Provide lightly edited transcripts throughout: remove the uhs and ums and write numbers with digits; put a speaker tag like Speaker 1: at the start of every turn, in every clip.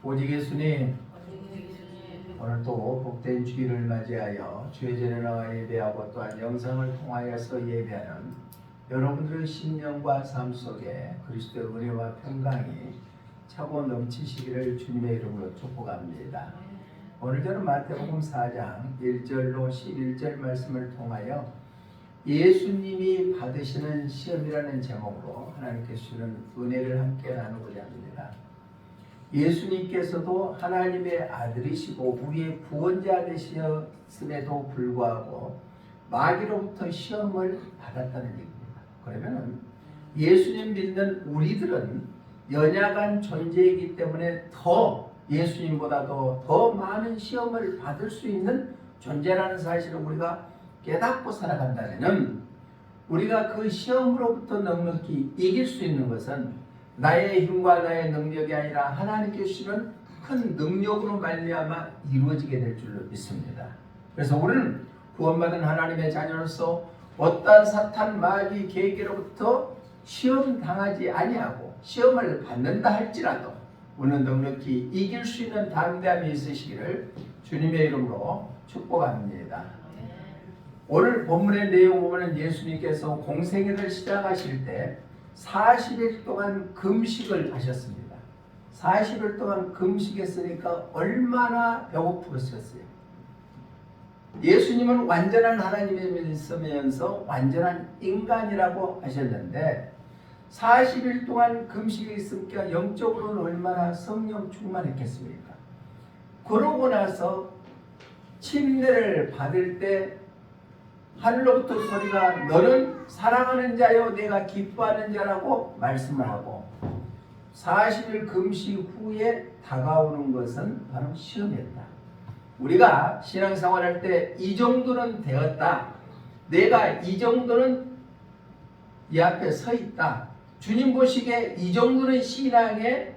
Speaker 1: 오직 예수님, 오늘도 복된 주일을 맞이하여 주의 전에 나와 예배하고 또한 영상을 통하여서 예배하는 여러분들의 심령과 삶 속에 그리스도의 은혜와 평강이 차고 넘치시기를 주님의 이름으로 축복합니다. 오늘 저는 마태복음 4장 1절로 11절 말씀을 통하여 예수님이 받으시는 시험이라는 제목으로 하나님께 주시는 은혜를 함께 나누고자 합니다. 예수님께서도 하나님의 아들이시고 우리의 구원자 되셨음에도 불구하고 마귀로부터 시험을 받았다는 얘기입니다. 그러면 예수님 믿는 우리들은 연약한 존재이기 때문에 더 예수님보다도 더 많은 시험을 받을 수 있는 존재라는 사실을 우리가 깨닫고 살아간다면 우리가 그 시험으로부터 넉넉히 이길 수 있는 것은 나의 힘과 나의 능력이 아니라 하나님께 주시는 큰 능력으로 말미암아 이루어지게 될 줄로 믿습니다. 그래서 우리는 구원받은 하나님의 자녀로서 어떠한 사탄 마귀 계획으로부터 시험 당하지 아니하고 시험을 받는다 할지라도 우리는 넉넉히 이길 수 있는 담대함이 있으시기를 주님의 이름으로 축복합니다. 오늘 본문의 내용 보면 예수님께서 공생애를 시작하실 때 40일 동안 금식을 하셨습니다. 40일 동안 금식했으니까 얼마나 배고프셨어요. 예수님은 완전한 하나님이면서 완전한 인간이라고 하셨는데 40일 동안 금식했으니까 영적으로는 얼마나 성령 충만했겠습니까? 그러고 나서 침례를 받을 때 하늘로부터 소리가 너는 사랑하는 자여 내가 기뻐하는 자라고 말씀을 하고 40일 금식 후에 다가오는 것은 바로 시험이었다. 우리가 신앙생활할 때 이 정도는 되었다. 내가 이 정도는 이 앞에 서 있다. 주님 보시기에 이 정도는 신앙의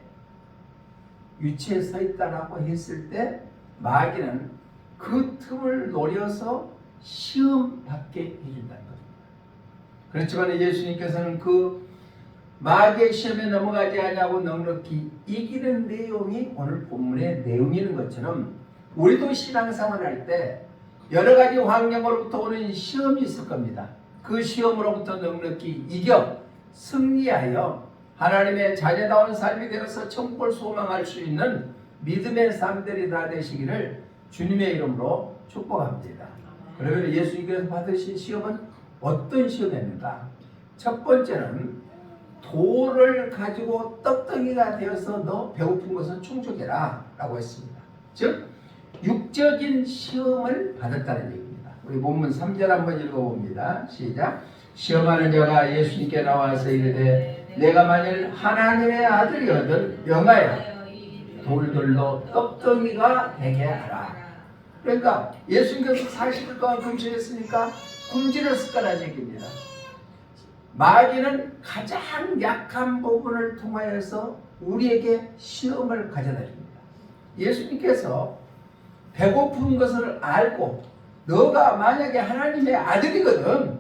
Speaker 1: 위치에 서 있다라고 했을 때 마귀는 그 틈을 노려서 시험 받게 해준다는 겁니다. 그렇지만 예수님께서는 그 마귀의 시험에 넘어가지 않냐고 넉넉히 이기는 내용이 오늘 본문의 내용이는 것처럼 우리도 신앙생활 할 때 여러 가지 환경으로부터 오는 시험이 있을 겁니다. 그 시험으로부터 넉넉히 이겨 승리하여 하나님의 자녀다운 삶이 되어서 천국을 소망할 수 있는 믿음의 삶들이 다 되시기를 주님의 이름으로 축복합니다. 그러면 예수님께서 받으신 시험은 어떤 시험입니까? 첫 번째는 돌을 가지고 떡덩이가 되어서 너 배고픈 것은 충족해라 라고 했습니다. 즉 육적인 시험을 받았다는 얘기입니다. 우리 본문 3절 한번 읽어봅니다. 시작. 시험하는 자가 예수님께 나와서 이르되 내가 만일 하나님의 아들이거든 명하여 돌들로 떡덩이가 되게 하라. 그러니까 예수님께서 40일 동안 금식했으니까 굶주렸을 거라는 얘기입니다. 마귀는 가장 약한 부분을 통하여서 우리에게 시험을 가져다 줍니다. 예수님께서 배고픈 것을 알고 너가 만약에 하나님의 아들이거든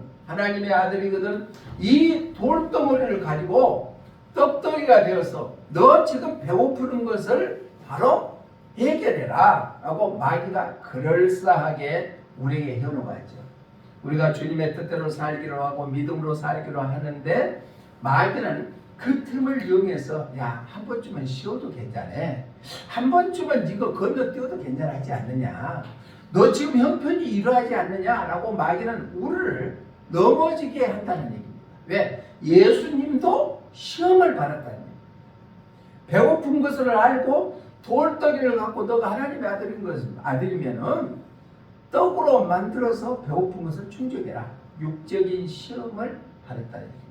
Speaker 1: 이 돌덩어리를 가지고 떡덩이가 되어서 너 지금 배고프는 것을 바로 해결해라 라고 마귀가 그럴싸하게 우리에게 해놓아야죠. 우리가 주님의 뜻대로 살기로 하고 믿음으로 살기로 하는데 마귀는 그 틈을 이용해서 야, 한 번쯤은 쉬어도 괜찮아. 한 번쯤은 네가 건너뛰어도 괜찮지 않느냐. 너 지금 형편이 이러하지 않느냐 라고 마귀는 우리를 넘어지게 한다는 얘기입니다. 왜? 예수님도 시험을 받았다는 얘기입니다. 배고픈 것을 알고 돌덩이를 갖고 너가 하나님의 아들이면은 떡으로 만들어서 배고픈 것을 충족해라. 육적인 시험을 받았다는 얘기입니다.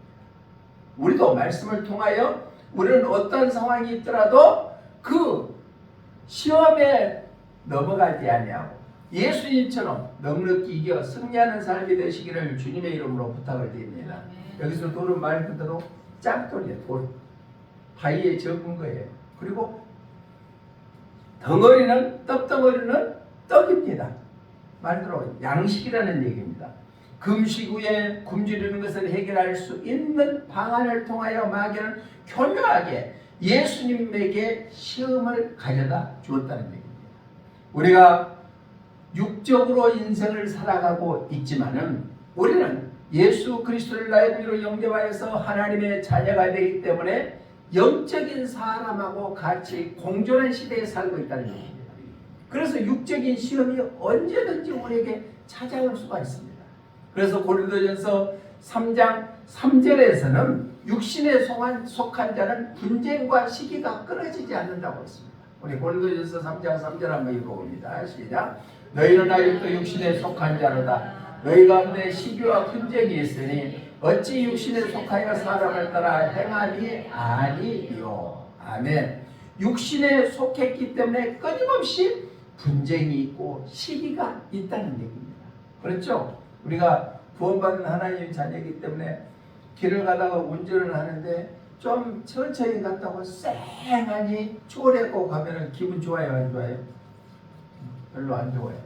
Speaker 1: 우리도 말씀을 통하여 우리는 어떤 상황이 있더라도 그 시험에 넘어가지 아니하고 예수님처럼 넉넉히 이겨 승리하는 삶이 되시기를 주님의 이름으로 부탁을 드립니다. 여기서 돌은 말 그대로 짝돌이에요. 돌. 바위에 적은 거예요. 그리고 떡덩어리는 떡입니다. 말대로 양식이라는 얘기입니다. 금식 후에 굶주리는 것을 해결할 수 있는 방안을 통하여 마귀는 교묘하게 예수님에게 시험을 가져다 주었다는 얘기입니다. 우리가 육적으로 인생을 살아가고 있지만은 우리는 예수 그리스도를 나의 구주로 영접하여서 하나님의 자녀가 되기 때문에 영적인 사람하고 같이 공존한 시대에 살고 있다는 얘기입니다. 그래서 육적인 시험이 언제든지 우리에게 찾아올 수가 있습니다. 그래서 고린도전서 3장 3절에서는 육신에 속한 자는 분쟁과 시기가 끊어지지 않는다고 했습니다. 우리 고린도전서 3장 3절 한번 읽어봅니다. 시작. 너희는 아직도 육신에 속한 자로다. 너희 가운데 시기와 분쟁이 있으니 어찌 육신에 속하여 사람을 따라 행함이 아니요. 아멘. 육신에 속했기 때문에 끊임없이 분쟁이 있고 시기가 있다는 얘기입니다. 그렇죠? 우리가 구원받은 하나님의 자녀이기 때문에 길을 가다가 운전을 하는데 좀 천천히 갔다고 쌩하니 초래하고 가면은 기분 좋아요, 안 좋아요? 별로 안 좋아요.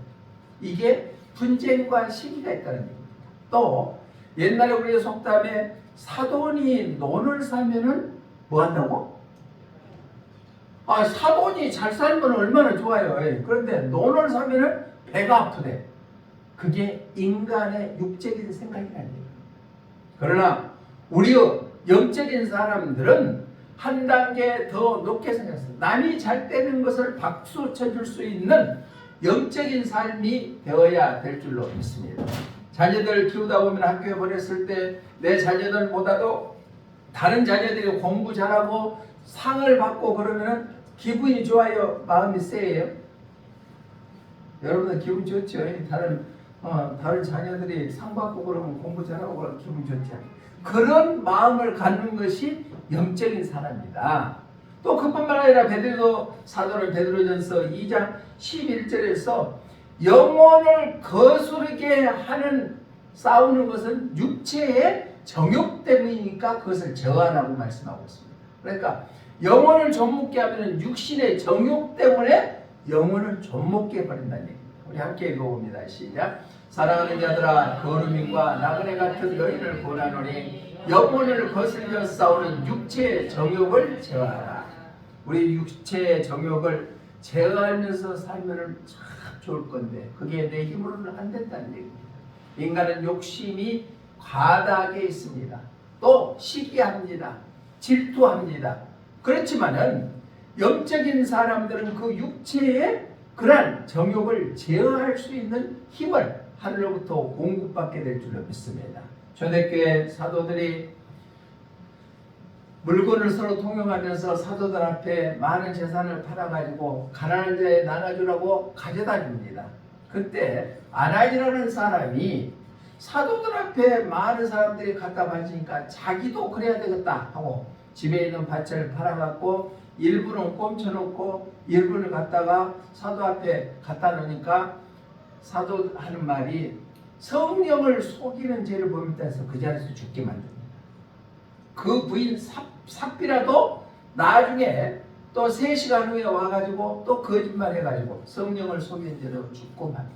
Speaker 1: 이게 분쟁과 시기가 있다는 얘기입니다. 또 옛날에 우리의 속담에 사돈이 논을 사면은 뭐 한다고? 사돈이 잘 살면 얼마나 좋아요. 그런데 논을 사면은 배가 아프대. 그게 인간의 육적인 생각이라는 얘기입니다. 그러나 우리의 영적인 사람들은 한 단계 더 높게 생각했어요. 남이 잘 되는 것을 박수 쳐줄 수 있는 영적인 삶이 되어야 될 줄로 믿습니다. 자녀들 키우다 보면 학교에 보냈을 때 내 자녀들보다도 다른 자녀들이 공부 잘하고 상을 받고 그러면 기분이 좋아요? 마음이 쎄해요? 여러분들 기분 좋죠? 다른 자녀들이 상 받고 그러면 공부 잘하고 그러면 기분 좋지 않아요? 그런 마음을 갖는 것이 영적인 사람이다. 또 그뿐만 아니라 베드로 사도는 베드로전서 2장 11절에서 영혼을 거스르게 하는 싸우는 것은 육체의 정욕 때문이니까 그것을 제어하라고 말씀하고 있습니다. 그러니까 영혼을 좀먹게 하면 육신의 정욕 때문에 영혼을 좀먹게 해버린다는 얘기입니다. 우리 함께 읽어봅니다. 시작. 사랑하는 자들아 거루민과 나그네 같은 너희를 권하노니 영혼을 거슬려 싸우는 육체의 정욕을 제어하라. 우리 육체의 정욕을 제어하면서 살면 참 좋을 건데 그게 내 힘으로는 안 된다는 얘기입니다. 인간은 욕심이 과다하게 있습니다. 또 시기합니다. 질투합니다. 그렇지만은 영적인 사람들은 그 육체의 그러한 정욕을 제어할 수 있는 힘을 하늘로부터 공급받게 될 줄로 믿습니다. 초대교회 사도들이 물건을 서로 통용하면서 사도들 앞에 많은 재산을 팔아가지고 가난한 자에 나눠주라고 가져다 줍니다. 그때 아나니라는 사람이 사도들 앞에 많은 사람들이 갖다 바치니까 자기도 그래야 되겠다 하고 집에 있는 밭을 팔아갖고 일부는 꼼쳐놓고 일부를 갖다가 사도 앞에 갖다 놓으니까 사도 하는 말이 성령을 속이는 죄를 범했다 해서 그 자리에서 죽게 만듭니다. 그 부인 삽비라도 나중에 또 3시간 후에 와가지고 또 거짓말 해가지고 성령을 속인 죄로 죽고 맙니다.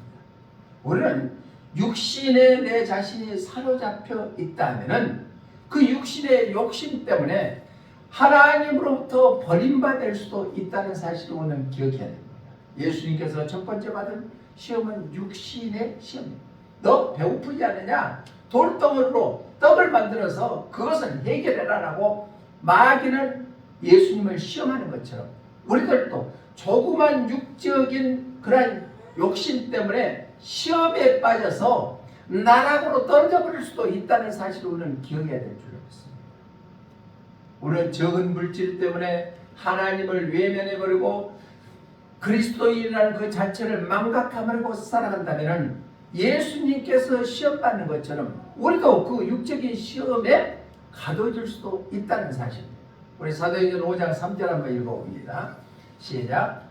Speaker 1: 우리는 육신에 내 자신이 사로잡혀 있다면은 그 육신의 욕심 때문에 하나님으로부터 버림받을 수도 있다는 사실을 오늘 기억해야 됩니다. 예수님께서 첫 번째 받은 시험은 육신의 시험입니다. 너 배고프지 않느냐? 돌덩어리로 떡을 만들어서 그것을 해결해라라고 마귀는 예수님을 시험하는 것처럼 우리들도 조그만 육적인 그런 욕심 때문에 시험에 빠져서 나락으로 떨어져 버릴 수도 있다는 사실을 우리는 기억해야 될 줄로 믿습니다. 우리는 적은 물질 때문에 하나님을 외면해버리고 그리스도인이라는 그 자체를 망각하고 살아간다면 예수님께서 시험받는 것처럼 우리도 그 육적인 시험에 가둬질 수도 있다는 사실입니다. 우리 사도행전 5장 3절 한번 읽어봅니다. 시작.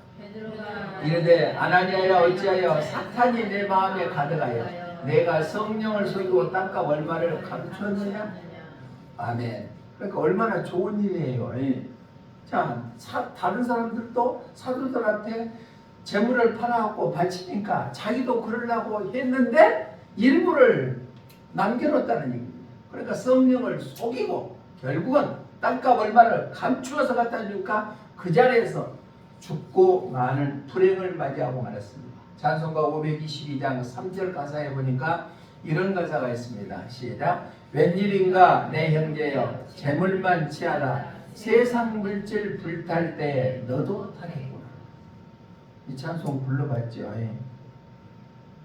Speaker 1: 이르되 아나니아야 어찌하여 사탄이 내 마음에 가득하여 내가 성령을 속이고 땅값 얼마를 감추었느냐. 아멘. 그러니까 얼마나 좋은 일이에요. 자, 다른 사람들도 사도들 앞에 재물을 팔아갖고 바치니까 자기도 그러려고 했는데 일부를 남겨놓았다는 얘기입니다. 그러니까 성령을 속이고 결국은 땅값 얼마를 감추어서 갖다 주니까 그 자리에서 죽고 많은 불행을 맞이하고 말았습니다. 찬송가 522장 3절 가사에 보니까 이런 가사가 있습니다. 시작. 웬일인가 내 형제여 재물만 취하라 세상 물질 불탈 때 너도 타겠구나. 이 찬송 불러봤죠. 예.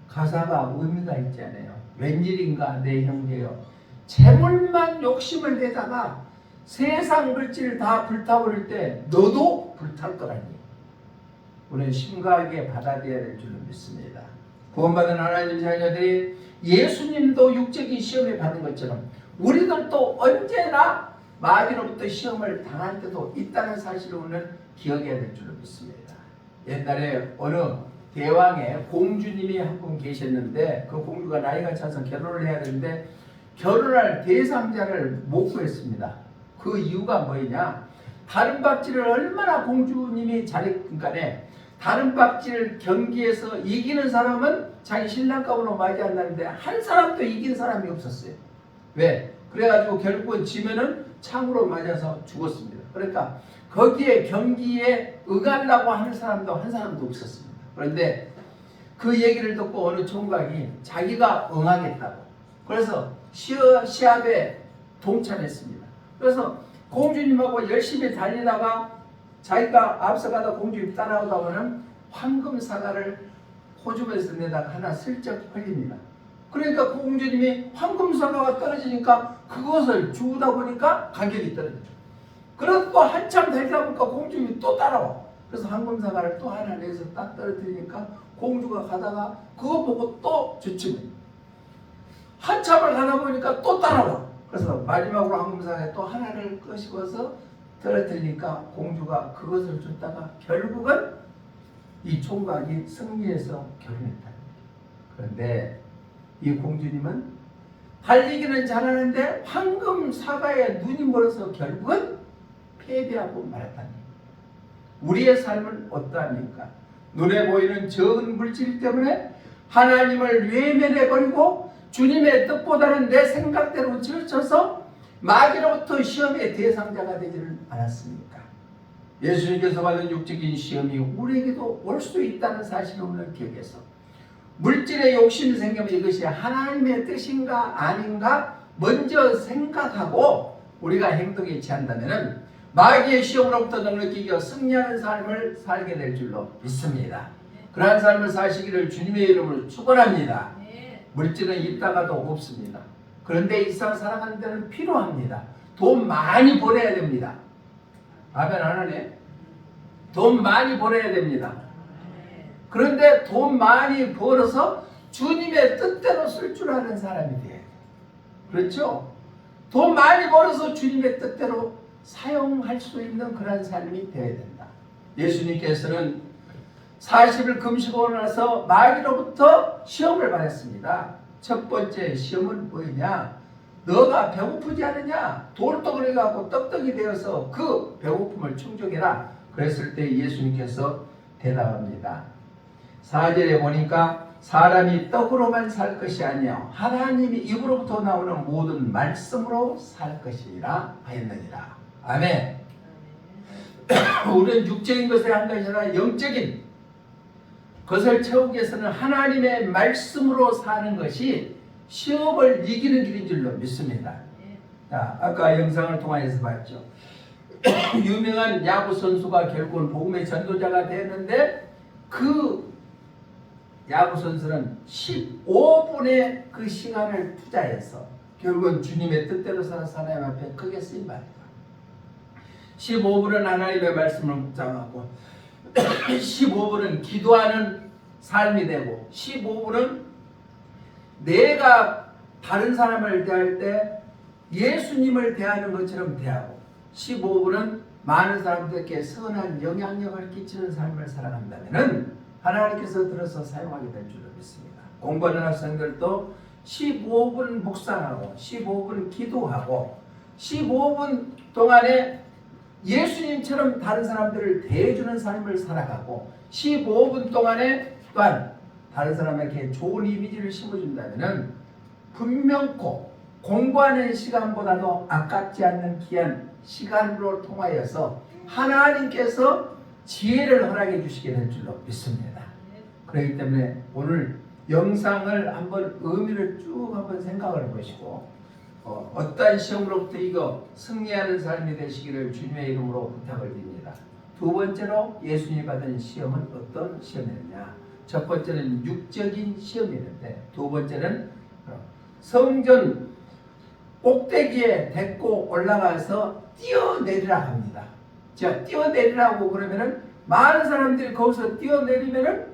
Speaker 1: 가사가 의미가 있잖아요. 웬일인가 내 형제여 재물만 욕심을 내다가 세상 물질 다 불타버릴 때 너도 불탈 거라니. 우리는 심각하게 받아들여야 될 줄로 믿습니다. 구원받은 하나님 자녀들이 예수님도 육적인 시험에 받은 것처럼 우리들도 언제나 마귀로부터 시험을 당할 때도 있다는 사실을 오늘 기억해야 될 줄로 믿습니다. 옛날에 어느 대왕의 공주님이 한 분 계셨는데 그 공주가 나이가 차서 결혼을 해야 되는데 결혼할 대상자를 못 구했습니다. 그 이유가 뭐냐? 다른 박쥐를 얼마나 공주님이 잘했니까 다른 박쥐를 경기에서 이기는 사람은 자기 신랑감으로 맞이한다는데 한 사람도 이긴 사람이 없었어요. 왜? 그래가지고 결국은 지면은 창으로 맞아서 죽었습니다. 그러니까 거기에 경기에 응하려고 하는 사람도 한 사람도 없었습니다. 그런데 그 얘기를 듣고 어느 총각이 자기가 응하겠다고 그래서 시합에 동참했습니다. 그래서 공주님하고 열심히 달리다가 자기가 앞서가다 공주님 따라오다 보면 황금 사과를 호주머니에서 내다가 하나 슬쩍 흘립니다. 그러니까 그 공주님이 황금 사과가 떨어지니까 그것을 주우다 보니까 가격이 떨어져요. 그래서 또 한참 달리다 보니까 공주님이 또 따라와. 그래서 황금 사과를 또 하나 내서 딱 떨어뜨리니까 공주가 가다가 그거 보고 또 주춤해. 한참을 가다 보니까 또 따라와. 그래서 마지막으로 황금 사과에 또 하나를 끄집어서 떨어뜨리니까 공주가 그것을 줬다가 결국은 이 총각이 승리해서 결혼했다. 그런데 이 공주님은 달리기는 잘하는데 황금 사과에 눈이 멀어서 결국은 패배하고 말았다니. 우리의 삶은 어떠합니까? 눈에 보이는 적은 물질 때문에 하나님을 외면해버리고 주님의 뜻보다는 내 생각대로 지쳐서 마귀로부터 시험의 대상자가 되지를 않았습니까? 예수님께서 받은 육적인 시험이 우리에게도 올 수 있다는 사실을 오늘 기억해서 물질에 욕심이 생기면 이것이 하나님의 뜻인가 아닌가 먼저 생각하고 우리가 행동에 취한다면 마귀의 시험으로부터 넉넉히 이겨 승리하는 삶을 살게 될 줄로 믿습니다. 그러한 삶을 사시기를 주님의 이름으로 축원합니다. 물질은 있다가도 없습니다. 그런데 일상 살아가는 데는 필요합니다. 돈 많이 벌어야 됩니다. 아멘 안 하네? 돈 많이 벌어야 됩니다. 그런데 돈 많이 벌어서 주님의 뜻대로 쓸 줄 아는 사람이 돼야 돼요. 그렇죠? 돈 많이 벌어서 주님의 뜻대로 사용할 수 있는 그런 삶이 되어야 된다. 예수님께서는 40일 금식하고 나서 마귀로부터 시험을 받았습니다. 첫 번째 시험은 뭐냐? 너가 배고프지 않느냐? 돌떡을 해갖고 떡떡이 되어서 그 배고픔을 충족해라. 그랬을 때 예수님께서 대답합니다. 4절에 보니까 사람이 떡으로만 살 것이 아니요 하나님이 입으로부터 나오는 모든 말씀으로 살 것이라 하였느니라. 아멘. 우리는 육적인 것에 한 것이 아니라 영적인 것을 채우기 위해서는 하나님의 말씀으로 사는 것이 시험을 이기는 길인 줄로 믿습니다. 자, 아까 영상을 통해서 봤죠. 유명한 야구 선수가 결국은 복음의 전도자가 되었는데 그 야구 선수는 15분의 그 시간을 투자해서 결국은 주님의 뜻대로 사는 하나님 앞에 크게 쓰임 받았다. 15분은 하나님의 말씀을 묵상하고 15분은 기도하는 삶이 되고 15분은 내가 다른 사람을 대할 때 예수님을 대하는 것처럼 대하고 15분은 많은 사람들에게 선한 영향력을 끼치는 삶을 살아간다면 하나님께서 들어서 사용하게 될 줄로 믿습니다. 공부하는 학생들도 15분 묵상하고 15분 기도하고 15분 동안에 예수님처럼 다른 사람들을 대해주는 삶을 살아가고 15분 동안에 또한 다른 사람에게 좋은 이미지를 심어준다면 분명코 공부하는 시간보다도 아깝지 않는 귀한 시간으로 통하여서 하나님께서 지혜를 허락해 주시게 될 줄로 믿습니다. 그렇기 때문에 오늘 영상을 한번 의미를 쭉 한번 생각을 해보시고 어떠한 시험으로부터 이거 승리하는 삶이 되시기를 주님의 이름으로 부탁을 드립니다. 두 번째로 예수님이 받은 시험은 어떤 시험이었냐? 첫 번째는 육적인 시험이었는데 두 번째는 성전 꼭대기에 데리고 올라가서 뛰어내리라 합니다. 자, 뛰어내리라고 그러면은 많은 사람들이 거기서 뛰어내리면은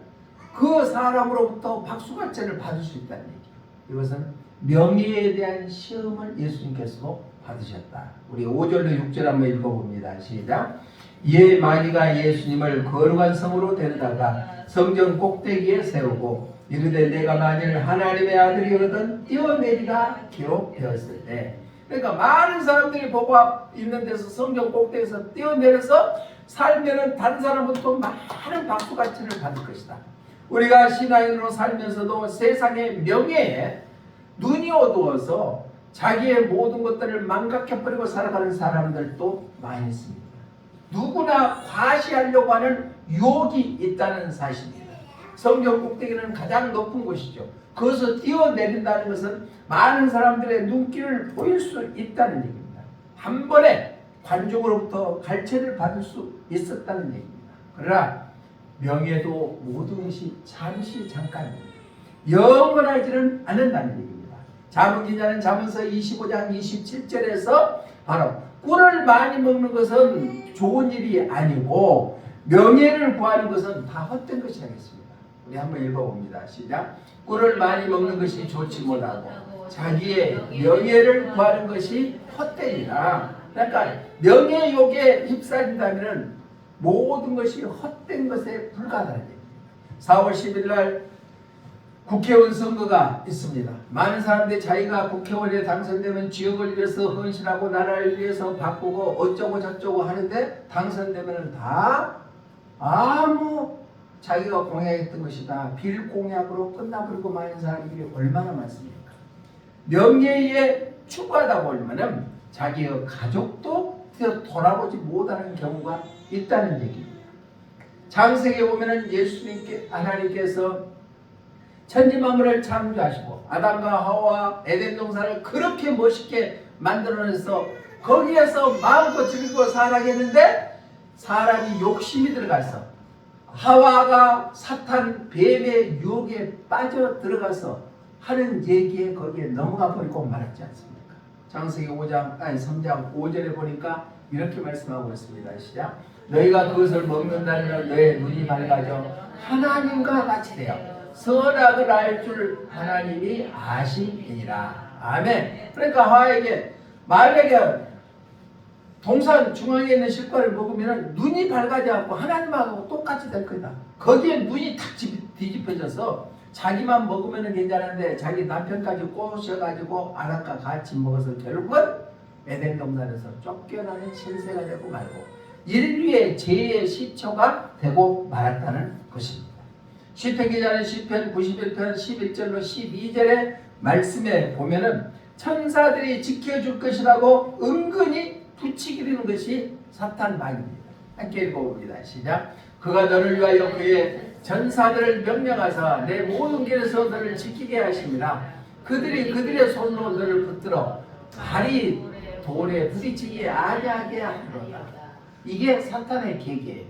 Speaker 1: 그 사람으로부터 박수갈채를 받을 수 있다는 얘기예요. 이것은 명예에 대한 시험을 예수님께서 받으셨다. 우리 5절로 6절 한번 읽어봅니다. 시작. 이에 마귀가 예수님을 거룩한 성으로 데려다가 성전 꼭대기에 세우고 이르되 내가 만일 하나님의 아들이거든 뛰어내리라 기록되었을 때, 그러니까 많은 사람들이 보고 있는 데서 성전 꼭대기에서 뛰어내려서 살면은 다른 사람부터 많은 박수갈채를 받을 것이다. 우리가 신앙인으로 살면서도 세상의 명예에 눈이 어두워서 자기의 모든 것들을 망각해버리고 살아가는 사람들도 많이 있습니다. 누구나 과시하려고 하는 유혹이 있다는 사실입니다. 성전 꼭대기는 가장 높은 곳이죠. 거기서 뛰어내린다는 것은 많은 사람들의 눈길을 보일 수 있다는 얘기입니다. 한 번에 관중으로부터 갈채를 받을 수 있었다는 얘기입니다. 그러나 명예도 모든 것이 잠시 잠깐입니다. 영원하지는 않는다는 얘기입니다. 잠언기자는 잠언서 25장 27절에서 바로 꿀을 많이 먹는 것은 좋은 일이 아니고 명예를 구하는 것은 다 헛된 것이 하겠습니다. 우리 한번 읽어봅니다. 시작. 꿀을 많이 먹는 것이 좋지 못하고 자기의 명예를 구하는 것이 헛되니라. 그러니까 명예욕에 휩싸인다면 모든 것이 헛된 것에 불과하다는 얘기입니다. 4월 10일 날 국회의원 선거가 있습니다. 많은 사람들이 자기가 국회의원에 당선되면 지역을 위해서 헌신하고 나라를 위해서 바꾸고 어쩌고 저쩌고 하는데 당선되면 다 아무 자기가 공약했던 것이다 빌공약으로 끝나버리고 많은 사람들이 얼마나 많습니까? 명예에 추구하다 보면 자기의 가족도 돌아보지 못하는 경우가 있다는 얘기입니다. 창세기에 보면 예수님께 하나님께서 천지만물을 창조하시고 아담과 하와 에덴 동산을 그렇게 멋있게 만들어내서 거기에서 마음껏 즐기고 살아가겠는데 사람이 욕심이 들어가서 하와가 사탄 뱀의 유혹에 빠져 들어가서 하는 얘기에 거기에 넘어가 버리고 말았지 않습니까? 창세기 3장 5절에 보니까 이렇게 말씀하고 있습니다. 시작. 너희가 그것을 먹는다면 너의 눈이 밝아져 하나님과 같이 되어 선악을 알 줄 하나님이 아시니라. 아멘. 그러니까 하와에게 만약에 동산 중앙에 있는 실과를 먹으면 눈이 밝아져 갖고 하나님하고 똑같이 될 거다. 거기에 눈이 탁 뒤집혀져서 자기만 먹으면 괜찮은데 자기 남편까지 꼬셔가지고 아락과 같이 먹어서 결국은 에덴 동산에서 쫓겨나는 신세가 되고 말고 인류의 죄의 시초가 되고 말았다는 것입니다. 시편 기자는 시편 91편 11절로 12절의 말씀에 보면은 천사들이 지켜줄 것이라고 은근히 부추기는 것이 사탄 마귀입니다. 함께 읽어봅니다. 시작. 그가 너를 위하여 그의 전사들을 명령하사 내 모든 길에서 너를 지키게 하심이라. 그들이 그들의 손으로 너를 붙들어 발이 돌에 부딪히게 아니하게 하리로다. 이게 사탄의 계기예요.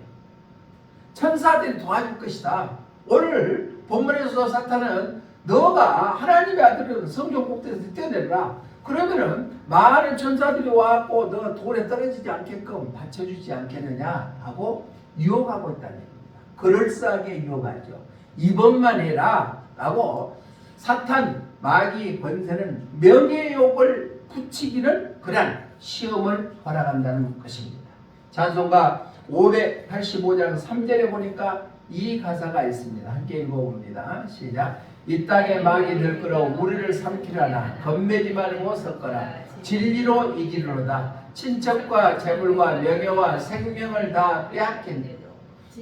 Speaker 1: 천사들이 도와줄 것이다. 오늘 본문에서 사탄은 너가 하나님의 아들은 성전 꼭대기에서 뛰어내라. 그러면은 많은 천사들이 와갖고 너가 돌에 떨어지지 않게끔 받쳐주지 않겠느냐 하고 유혹하고 있다는 얘기입니다. 그럴싸하게 유혹하죠. 이번만 해라 라고 사탄 마귀 권세는 명예욕을 붙이기는 그런 시험을 허락한다는 것입니다. 찬송가 585장 3절에 보니까 이 가사가 있습니다. 함께 읽어봅니다. 시작. 이 땅에 마귀 들끓어 우리를 삼키려나 겁내지 말고 섰거라. 진리로 이기리로다. 친척과 재물과 명예와 생명을 다 빼앗긴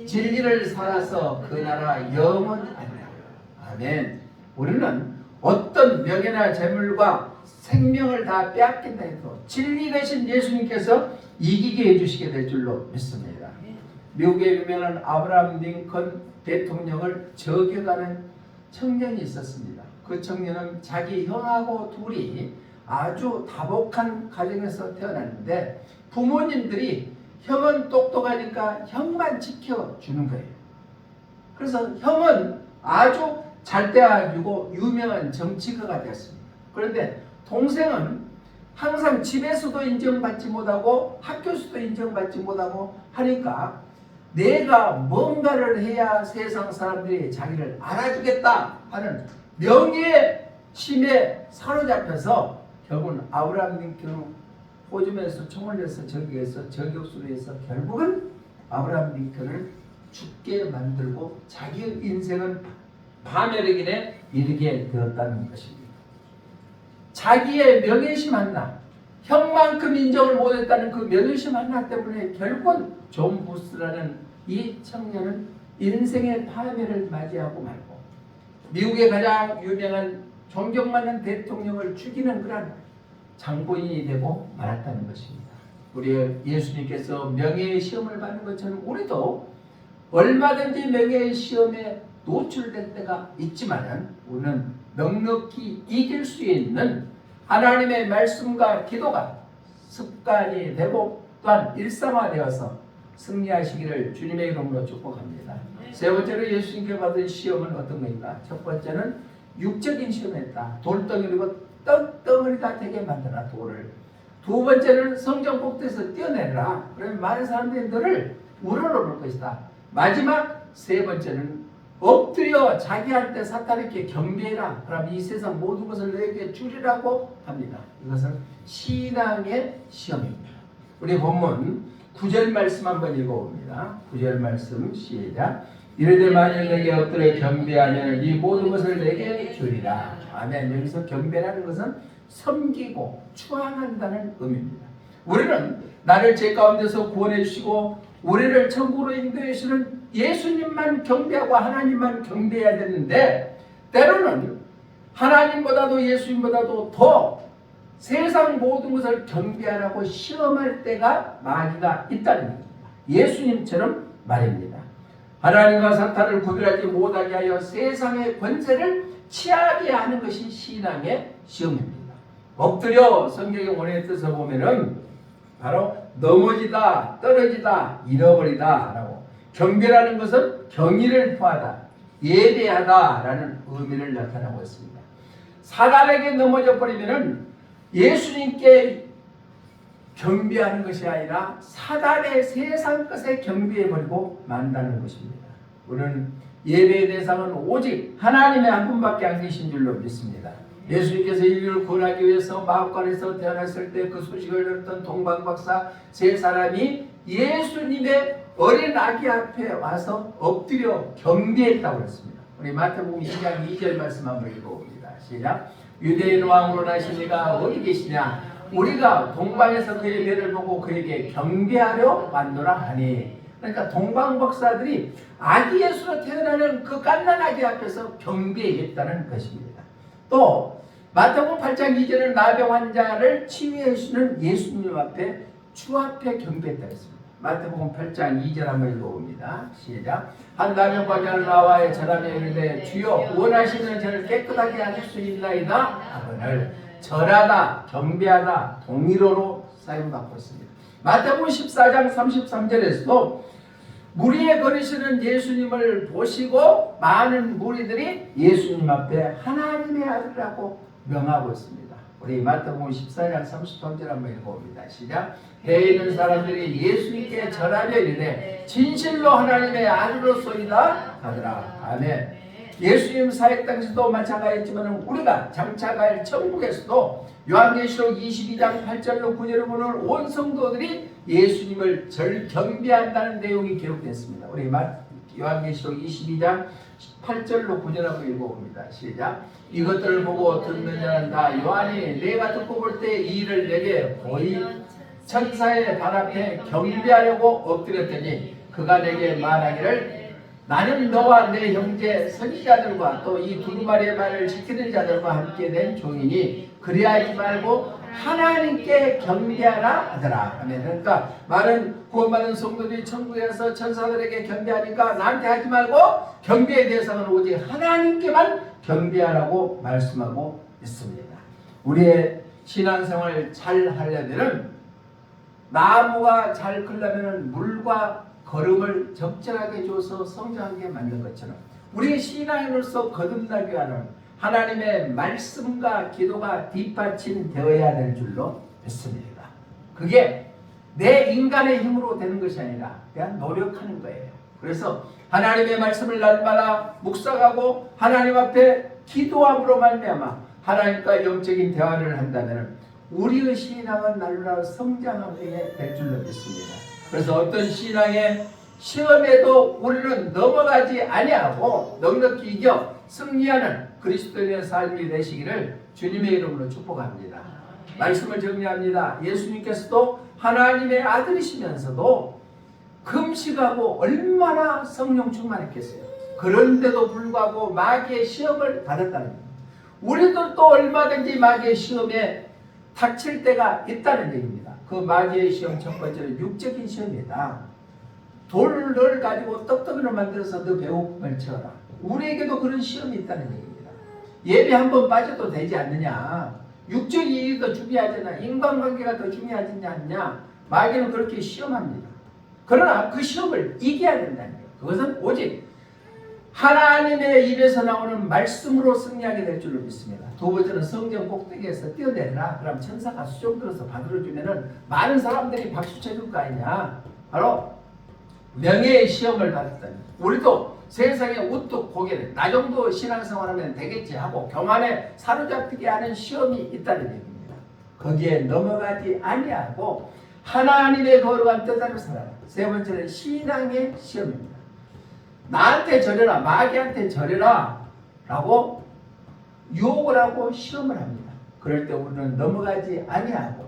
Speaker 1: 진리를 살아서 그 나라 영원하리라. 아멘. 우리는 어떤 명예나 재물과 생명을 다 빼앗긴다 해도 진리 되신 예수님께서 이기게 해주시게 될 줄로 믿습니다. 미국의 유명한 아브라함 링컨 대통령을 저격하는 청년이 있었습니다. 그 청년은 자기 형하고 둘이 아주 다복한 가정에서 태어났는데 부모님들이 형은 똑똑하니까 형만 지켜주는 거예요. 그래서 형은 아주 잘 돼가지고 유명한 정치가가 됐습니다. 그런데 동생은 항상 집에서도 인정받지 못하고 학교에서도 인정받지 못하고 하니까 내가 뭔가를 해야 세상 사람들이 자기를 알아주겠다 하는 명예심에 사로잡혀서 결국은 아브라함 링컨을 호주면서 총을 내서 저기에서 저격수로 해서 결국은 아브라함 링컨을 죽게 만들고 자기의 인생은 파멸의 길에 이르게 되었다는 것입니다. 자기의 명예심 하나, 형만큼 인정을 못했다는 그 명예심 하나 때문에 결국은 존 부스라는 이 청년은 인생의 파멸을 맞이하고 말고 미국의 가장 유명한 존경받는 대통령을 죽이는 그런 장본인이 되고 말았다는 것입니다. 우리 예수님께서 명예의 시험을 받는 것처럼 우리도 얼마든지 명예의 시험에 노출될 때가 있지만 우리는 넉넉히 이길 수 있는 하나님의 말씀과 기도가 습관이 되고 또한 일상화되어서 승리하시기를 주님의 이름으로 축복합니다. 세 번째로 예수님께 받은 시험은 어떤 것인가? 첫 번째는 육적인 시험이었다. 돌덩이리고 떡덩어리가 되게 만들어라 돌을. 두 번째는 성전 꼭대기에서 뛰어내라. 그러면 많은 사람들이 너를 우러러볼 것이다. 마지막 세 번째는 엎드려 자기한테 사탄에게 경배해라. 그럼 이 세상 모든 것을 너에게 주리라고 합니다. 이것은 신앙의 시험입니다. 우리 본문 9절 말씀 한번 읽어봅니다. 9절 말씀 시작. 이르되 만일 내게 엎드려 경배하면 이 모든 것을 내게 주리라. 아멘. 여기서 경배라는 것은 섬기고 추앙한다는 의미입니다. 우리는 나를 죄 가운데서 구원해 주시고 우리를 천국으로 인도해 주시는 예수님만 경배하고 하나님만 경배해야 되는데 때로는 하나님보다도 예수님보다도 더 세상 모든 것을 경배하라고 시험할 때가 마귀가 있다는 겁니다. 예수님처럼 말입니다. 하나님과 사탄을 구별하지 못하게 하여 세상의 권세를 취하게 하는 것이 신앙의 시험입니다. 엎드려 성경의 원의 뜻을 보면은 바로 넘어지다, 떨어지다, 잃어버리다 라고 경배라는 것은 경의를 표하다, 예배하다 라는 의미를 나타나고 있습니다. 사단에게 넘어져 버리면은 예수님께 경배하는 것이 아니라 사단의 세상 것에 경배해버리고 만다는 것입니다. 우리는 예배의 대상은 오직 하나님의 한 분밖에 안 계신 줄로 믿습니다. 예수님께서 인류를 구원하기 위해서 마음관에서 태어났을 때 그 소식을 들었던 동방박사 세 사람이 예수님의 어린 아기 앞에 와서 엎드려 경배했다고 했습니다. 우리 마태복음 2장 2절 말씀 한번 읽어봅니다. 시작. 유대인 왕으로 나신 이가 어디 계시냐? 우리가 동방에서 그의 배를 보고 그에게 경배하려 왔노라 하니. 그러니까 동방박사들이 아기 예수로 태어나는 그 갓난 아기 앞에서 경배했다는 것입니다. 또 마태복음 8장 2절은 나병 환자를 치유해 주시는 예수님 앞에 주 앞에 경배했다 했습니다. 마태복음 8장 2절 한번 읽어봅니다. 시작. 한 나병 환자를 나와 전하며 이르되 주여 원하시면 저를 깨끗하게 하실 수 있나이다 하거늘 절하다, 경배하다 동일어로 사용받고 있습니다. 마태복음 14장 33절에서도 무리에 거리시는 예수님을 보시고 많은 무리들이 예수님 앞에 하나님의 아들이라고 명하고 있습니다. 우리 마태복음 14장 33절 한번 읽어봅니다. 시작. 해에 있는 사람들이 예수님께 절하며 이르되 진실로 하나님의 아들로소이다 하더라. 아멘. 예수님 사역 당시도 마찬가지였지만 우리가 장차갈 천국에서도 요한계시록 22장 8절로 9절을 보는 온 성도들이 예수님을 경배한다는 내용이 기록됐습니다. 우리 요한계시록 22장 8절로 9절하고 읽어봅니다. 시작. 이것들을 보고 듣는 자는 다 요한이 내가 듣고 볼 때 이 일을 내게 보이 천사의 발 앞에 경배하려고 엎드렸더니 그가 내게 말하기를 나는 너와 내 형제 선지자들과 또 이 두루마리의 말을 지키는 자들과 함께 된 종이니 그리하지 말고 하나님께 경배하라 하더라. 아멘. 그러니까 많은 구원받은 성도들이 천국에서 천사들에게 경배하니까 나한테 하지 말고 경배의 대상은 오직 하나님께만 경배하라고 말씀하고 있습니다. 우리의 신앙생활을 잘 하려면 나무가 잘 크려면 물과 거름을 적절하게 줘서 성장하게 만든 것처럼 우리의 신앙인으로서 거듭나게 하는 하나님의 말씀과 기도가 뒷받침되어야 될 줄로 믿습니다. 그게 내 인간의 힘으로 되는 것이 아니라 그냥 노력하는 거예요. 그래서 하나님의 말씀을 날마다 묵상하고 하나님 앞에 기도함으로 말미암아 하나님과 영적인 대화를 한다면 우리의 신앙은 날마다 성장하게 될 줄로 믿습니다. 그래서 어떤 신앙의 시험에도 우리는 넘어가지 아니하고 넉넉히 이겨 승리하는 그리스도인의 삶이 되시기를 주님의 이름으로 축복합니다. 말씀을 정리합니다. 예수님께서도 하나님의 아들이시면서도 금식하고 얼마나 성령 충만했겠어요. 그런데도 불구하고 마귀의 시험을 받았다는 겁니다. 우리도 또 얼마든지 마귀의 시험에 닥칠 때가 있다는 얘기입니다. 그 마귀의 시험 첫 번째는 육적인 시험이다. 돌을 가지고 떡떡이를 만들어서 너 배고픔을 채워라. 우리에게도 그런 시험이 있다는 얘기입니다. 예배 한번 빠져도 되지 않느냐. 육적인 일이 더 중요하잖아. 인간관계가 더 중요하지 않냐. 마귀는 그렇게 시험합니다. 그러나 그 시험을 이겨야 된다는 거예요. 그것은 오직 하나님의 입에서 나오는 말씀으로 승리하게 될 줄로 믿습니다. 두 번째는 성경 꼭대기에서 뛰어내라. 그럼 천사가 수종 들어서 받들어주면은 많은 사람들이 박수 쳐줄 거 아니냐. 바로 명예의 시험을 받았다니. 우리도 세상에 우뚝 고개를 나 정도 신앙생활하면 되겠지 하고 교만에 사로잡히게 하는 시험이 있다는 얘기입니다. 거기에 넘어가지 아니하고 하나님의 거룩한 뜻대로 살아라. 세 번째는 신앙의 시험입니다. 나한테 절해라, 마귀한테 절해라 라고 유혹을 하고 시험을 합니다. 그럴 때 우리는 넘어가지 아니하고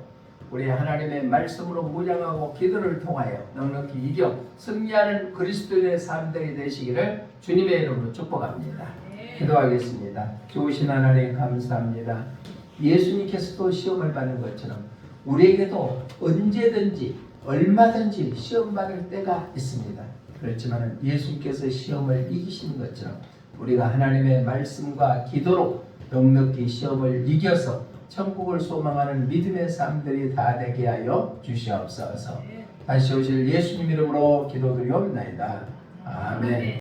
Speaker 1: 우리 하나님의 말씀으로 무장하고 기도를 통하여 넉넉히 이겨 승리하는 그리스도인의 삶들이 되시기를 주님의 이름으로 축복합니다. 기도하겠습니다. 좋으신 하나님 감사합니다. 예수님께서도 시험을 받는 것처럼 우리에게도 언제든지 얼마든지 시험 받을 때가 있습니다. 그렇지만 예수님께서 시험을 이기시는 것처럼 우리가 하나님의 말씀과 기도로 넉넉히 시험을 이겨서 천국을 소망하는 믿음의 삶들이 다 되게 하여 주시옵소서. 다시 오실 예수님 이름으로 기도드리옵나이다. 아멘.